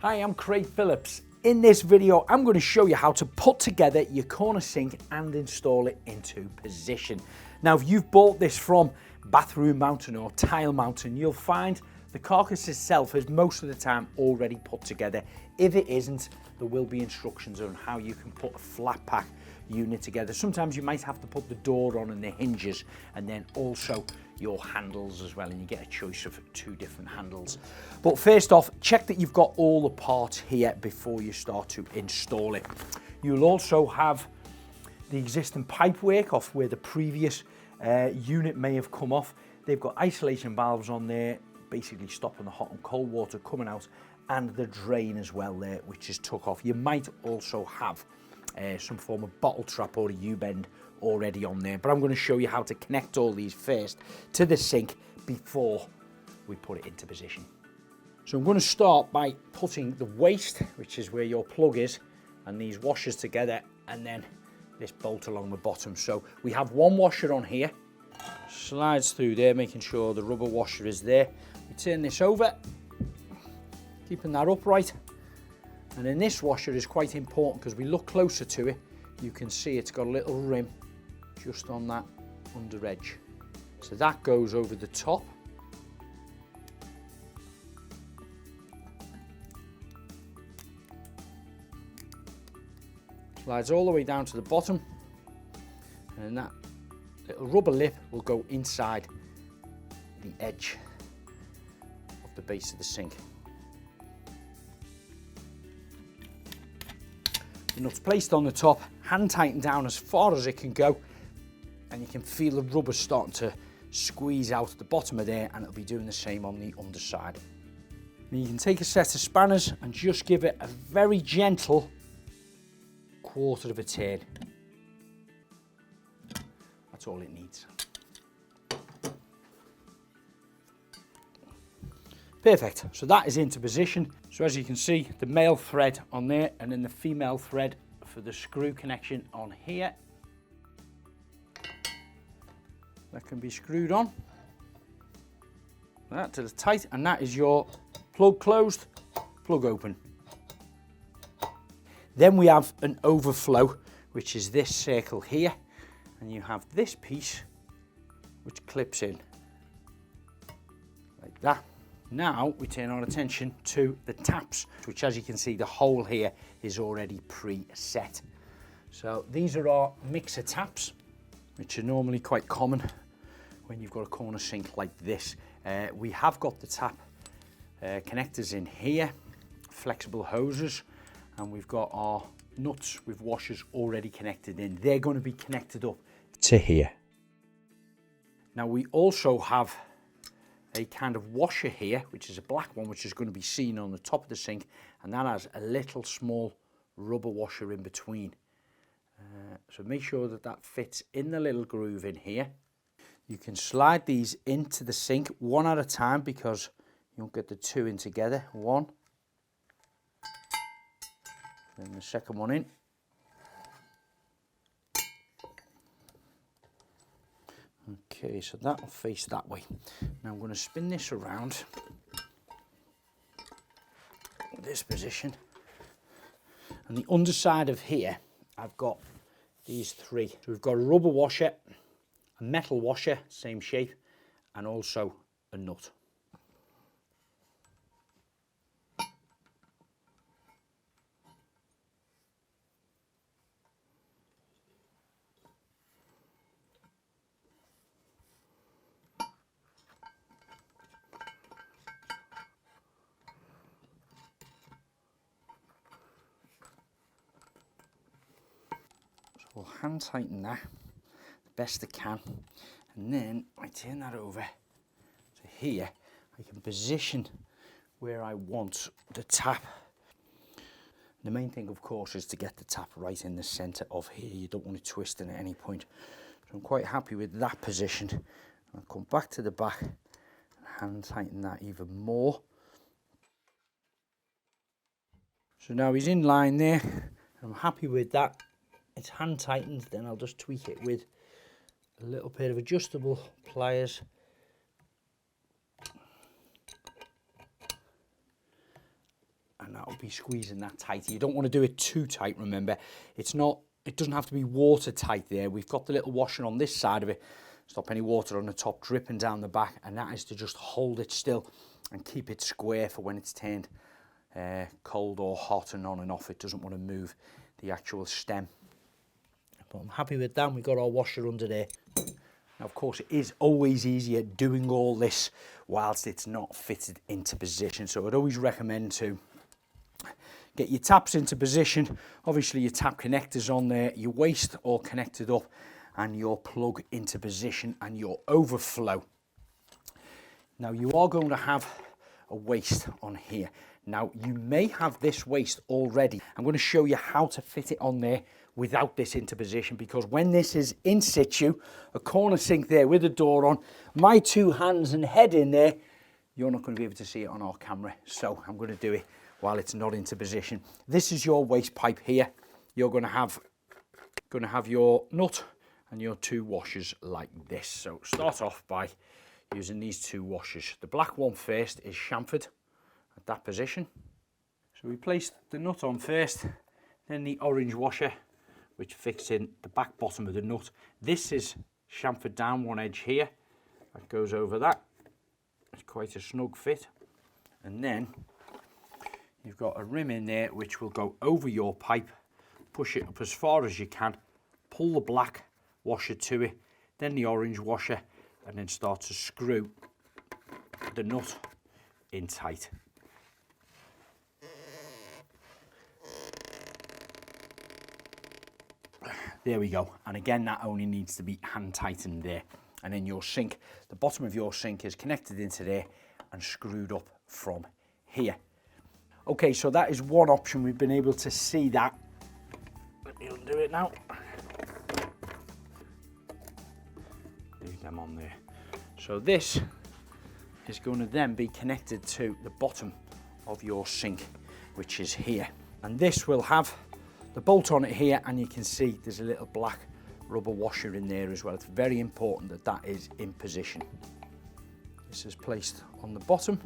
Hi, I'm Craig Phillips. In this video, I'm going to show you how to put together your corner sink and install it into position. Now, if you've bought this from Bathroom Mountain or Tile Mountain, you'll find the carcass itself is most of the time already put together. If it isn't, there will be instructions on how you can put a flat pack unit together. Sometimes you might have to put the door on and the hinges, and then also your handles as well, and you get a choice of 2 different handles. But first off, check that you've got all the parts here before you start to install it. You'll also have the existing pipework off where the previous unit may have come off. They've got isolation valves on there, basically stopping the hot and cold water coming out, and the drain as well there, which is took off. You might also have some form of bottle trap or a U-bend already on there, but I'm going to show you how to connect all these first to the sink before we put it into position. So I'm going to start by putting the waste, which is where your plug is, and these washers together, and then this bolt along the bottom. So we have one washer on here, slides through there, making sure the rubber washer is there. We turn this over, keeping that upright. And then this washer is quite important because we look closer to it, you can see it's got a little rim just on that under edge. So that goes over the top. Slides all the way down to the bottom, and then that little rubber lip will go inside the edge of the base of the sink. The nut's placed on the top, hand tightened down as far as it can go, and you can feel the rubber starting to squeeze out at the bottom of there, and it'll be doing the same on the underside. Now you can take a set of spanners and just give it a very gentle quarter of a turn. That's all it needs. Perfect, so that is into position. So as you can see, the male thread on there, and then the female thread for the screw connection on here. That can be screwed on. That to the tight, and that is your plug closed, plug open. Then we have an overflow, which is this circle here, and you have this piece which clips in like that. Now we turn our attention to the taps, which, as you can see, the hole here is already pre-set. So these are our mixer taps, which are normally quite common when you've got a corner sink like this. We have got the tap connectors in here, flexible hoses, and we've got our nuts with washers already connected in. They're going to be connected up to here. Now we also have a kind of washer here, which is a black one, which is going to be seen on the top of the sink, and that has a little small rubber washer in between. So make sure that that fits in the little groove in here. You can slide these into the sink one at a time because you won't get the 2 in together. One, then the second one in. Okay, so that will face that way. Now I'm going to spin this around this position, and the underside of here I've got these 3. So we've got a rubber washer, a metal washer, same shape, and also a nut. We'll hand tighten that the best I can, and then I turn that over to here. I can position where I want the tap. The main thing, of course, is to get the tap right in the centre of here. You don't want to twist it at any point. So I'm quite happy with that position. I'll come back to the back and hand tighten that even more. So now he's in line there. I'm happy with that. It's hand tightened, then I'll just tweak it with a little pair of adjustable pliers. and that'll be squeezing that tight. You don't want to do it too tight, remember. It doesn't have to be watertight there. We've got the little washer on this side of it, stop any water on the top dripping down the back, and that is to just hold it still and keep it square for when it's turned cold or hot and on and off. It doesn't want to move the actual stem. But I'm happy with that. We've got our washer under there. Now, of course, it is always easier doing all this whilst it's not fitted into position. So I'd always recommend to get your taps into position. Obviously, your tap connectors on there, your waste all connected up, and your plug into position and your overflow. Now, you are going to have a waste on here. Now, you may have this waste already. I'm going to show you how to fit it on there without this into position, because when this is in situ, a corner sink there with the door on, my two hands and head in there, you're not going to be able to see it on our camera. So I'm going to do it while it's not into position. This is your waste pipe here. You're going to have your nut and your two washers like this. So start off by using these two washers. The black one first is chamfered at that position. So we place the nut on first, then the orange washer, which fits in the back bottom of the nut. This is chamfered down one edge here. That goes over that. It's quite a snug fit. And then you've got a rim in there which will go over your pipe. Push it up as far as you can. Pull the black washer to it, then the orange washer, and then start to screw the nut in tight. There we go. And again, that only needs to be hand tightened there. And then your sink, the bottom of your sink is connected into there and screwed up from here. Okay, so that is one option. We've been able to see that. Let me undo it now. Leave them on there. So this is going to then be connected to the bottom of your sink, which is here. And this will have the bolt on it here, and you can see there's a little black rubber washer in there as well. It's very important that that is in position. This is placed on the bottom,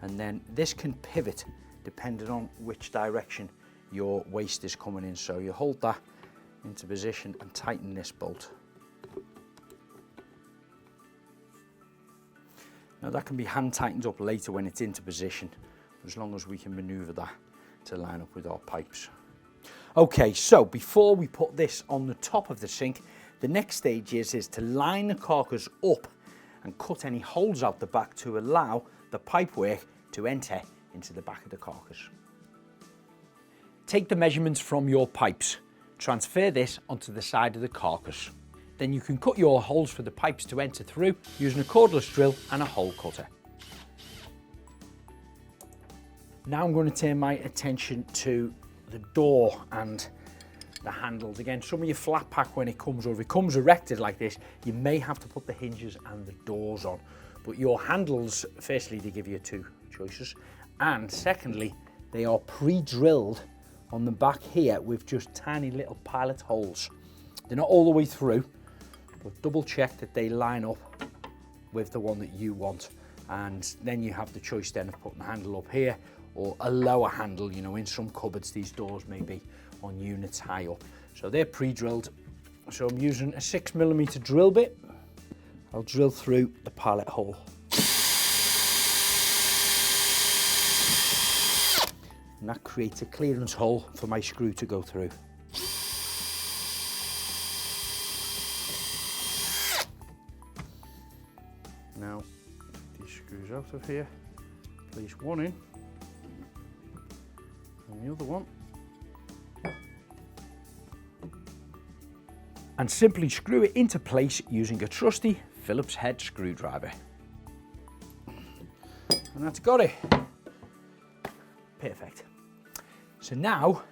and then this can pivot depending on which direction your waste is coming in. So you hold that into position and tighten this bolt. Now that can be hand tightened up later when it's into position, as long as we can maneuver that to line up with our pipes. Okay, so before we put this on the top of the sink, the next stage is to line the carcass up and cut any holes out the back to allow the pipework to enter into the back of the carcass. Take the measurements from your pipes, transfer this onto the side of the carcass. Then you can cut your holes for the pipes to enter through using a cordless drill and a hole cutter. Now I'm going to turn my attention to the door and the handles. Again, some of your flat pack, when it comes, or if it comes erected like this, you may have to put the hinges and the doors on. But your handles, firstly, they give you two choices. And secondly, they are pre-drilled on the back here with just tiny little pilot holes. They're not all the way through, but double check that they line up with the one that you want. And then you have the choice then of putting the handle up here, or a lower handle. You know, in some cupboards these doors may be on units high up. So they're pre-drilled. So I'm using a 6mm drill bit. I'll drill through the pilot hole. And that creates a clearance hole for my screw to go through. Now, these screws out of here, place one in, and the other one, and simply screw it into place using a trusty Phillips head screwdriver. And that's got it. Perfect. So now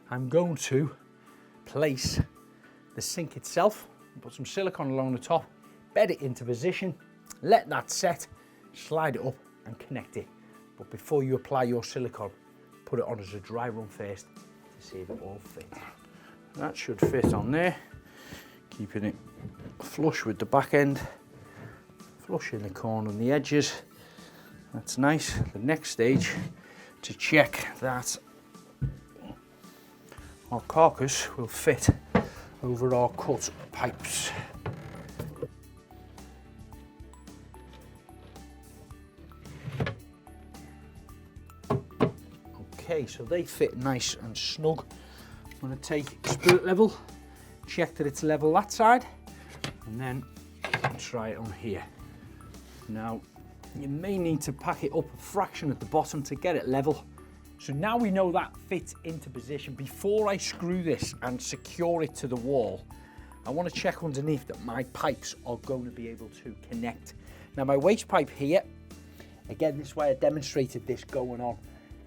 I'm going to place the sink itself, put some silicone along the top, bed it into position, let that set, slide it up and connect it. But before you apply your silicone, put it on as a dry run first to see if it all fits. That should fit on there, keeping it flush with the back end, flush in the corner and the edges. That's nice. The next stage, to check that our carcass will fit over our cut pipes. Okay, so they fit nice and snug. I'm going to take spirit level, check that it's level that side, and then try it on here. Now, you may need to pack it up a fraction at the bottom to get it level. So now we know that fits into position. Before I screw this and secure it to the wall, I want to check underneath that my pipes are going to be able to connect. Now my waste pipe here, again, this is why I demonstrated this going on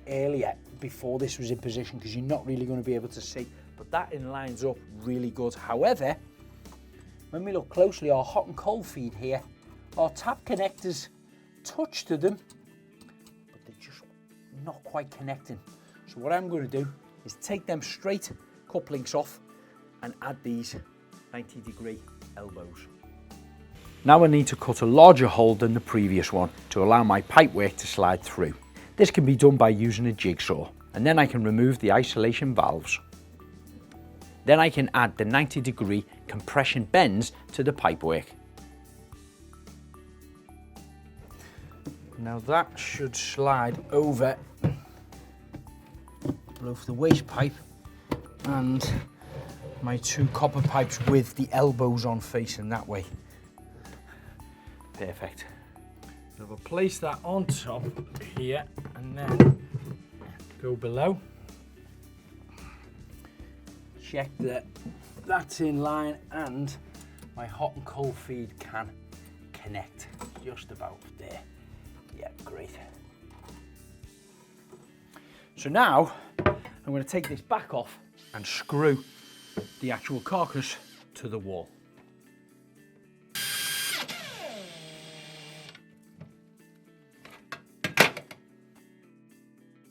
earlier before this was in position, because you're not really going to be able to see, but that lines up really good. However, when we look closely, our hot and cold feed here, our tap connectors touch to them, but they're just not quite connecting. So what I'm going to do is take them straight couplings off and add these 90-degree elbows. Now I need to cut a larger hole than the previous one to allow my pipework to slide through. This can be done by using a jigsaw, and then I can remove the isolation valves. Then I can add the 90-degree compression bends to the pipework. Now that should slide over both the waste pipe and my two copper pipes with the elbows on facing that way. Perfect. So we'll place that on top here and then go below. Check that that's in line and my hot and cold feed can connect just about there. Yeah, great. So now I'm going to take this back off and screw the actual carcass to the wall.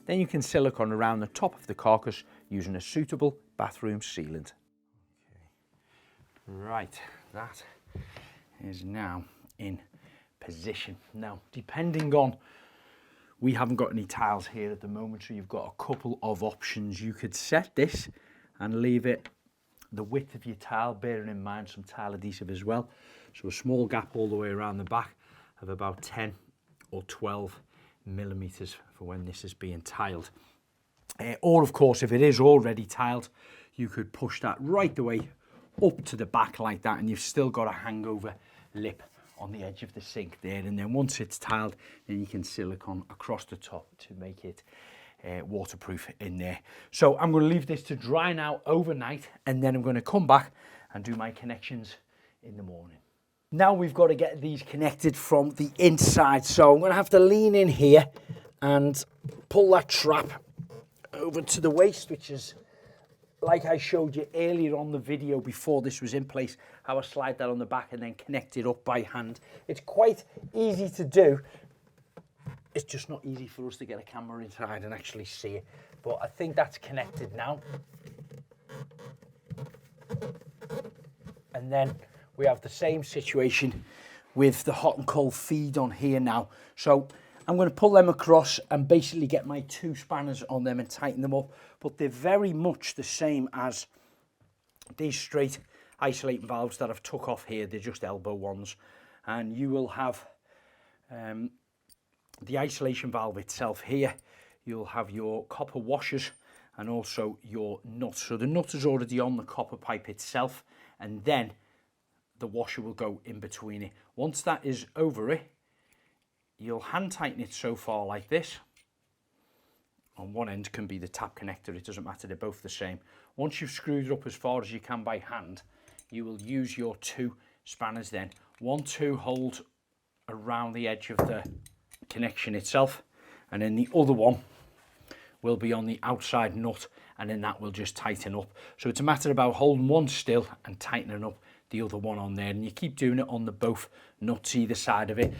Then you can silicone around the top of the carcass using a suitable bathroom sealant. Okay. Right, that is now in position. Now, depending on, we haven't got any tiles here at the moment, so you've got a couple of options. You could set this and leave it the width of your tile, bearing in mind some tile adhesive as well. So a small gap all the way around the back of about 10 or 12 millimeters for when this is being tiled. Or of course, if it is already tiled, you could push that right the way up to the back like that, and you've still got a hangover lip on the edge of the sink there. And then once it's tiled, then you can silicone across the top to make it waterproof in there. So I'm going to leave this to dry now overnight, and then I'm going to come back and do my connections in the morning. Now we've got to get these connected from the inside, so I'm going to have to lean in here and pull that trap over to the waist, which is like I showed you earlier on the video before this was in place, how I slide that on the back and then connect it up by hand. It's quite easy to do. It's just not easy for us to get a camera inside and actually see it. But I think that's connected now. And then we have the same situation with the hot and cold feed on here now. So I'm going to pull them across and basically get my two spanners on them and tighten them up. But they're very much the same as these straight isolating valves that I've took off here. They're just elbow ones. And you will have the isolation valve itself here. You'll have your copper washers and also your nut. So the nut is already on the copper pipe itself, and then the washer will go in between it. Once that is over it, you'll hand tighten it so far like this. On one end can be the tap connector, it doesn't matter, they're both the same. Once you've screwed it up as far as you can by hand, you will use your two spanners then. One to hold around the edge of the connection itself, and then the other one will be on the outside nut, and then that will just tighten up. So it's a matter about holding one still and tightening up the other one on there, and you keep doing it on the both nuts either side of it.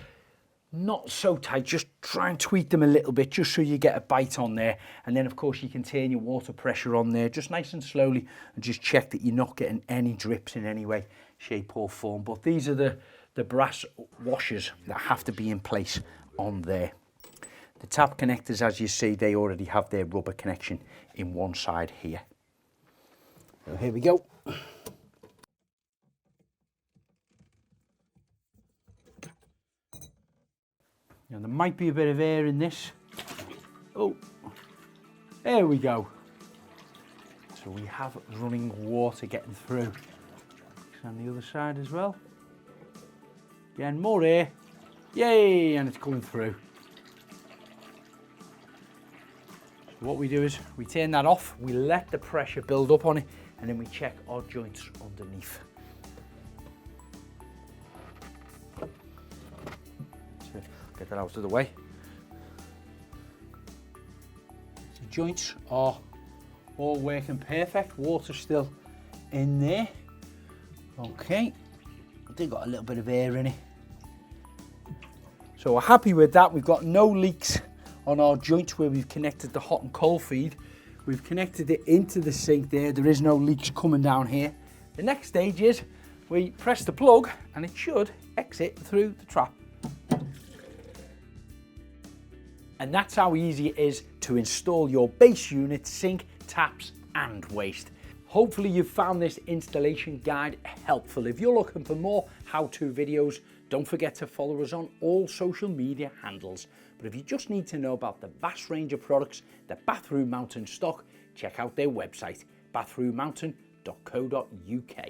Not so tight, just try and tweak them a little bit just so you get a bite on there. And then of course you can turn your water pressure on there just nice and slowly, and just check that you're not getting any drips in any way, shape or form. But these are the brass washers that have to be in place on there. The tap connectors, as you see, they already have their rubber connection in one side here. So here we go. Now there might be a bit of air in this. Oh, there we go. So we have running water getting through. On the other side as well. Again, more air. Yay, and it's coming through. So what we do is we turn that off, we let the pressure build up on it, and then we check our joints underneath. So get that out of the way. The joints are all working perfect. Water's still in there. Okay, they've got a little bit of air in it. So we're happy with that. We've got no leaks on our joints where we've connected the hot and cold feed. We've connected it into the sink there. There is no leaks coming down here. The next stage is we press the plug and it should exit through the trap. And that's how easy it is to install your base unit, sink, taps and waste. Hopefully you've found this installation guide helpful. If you're looking for more how-to videos, don't forget to follow us on all social media handles. But if you just need to know about the vast range of products that Bathroom Mountain stock, check out their website, bathroommountain.co.uk.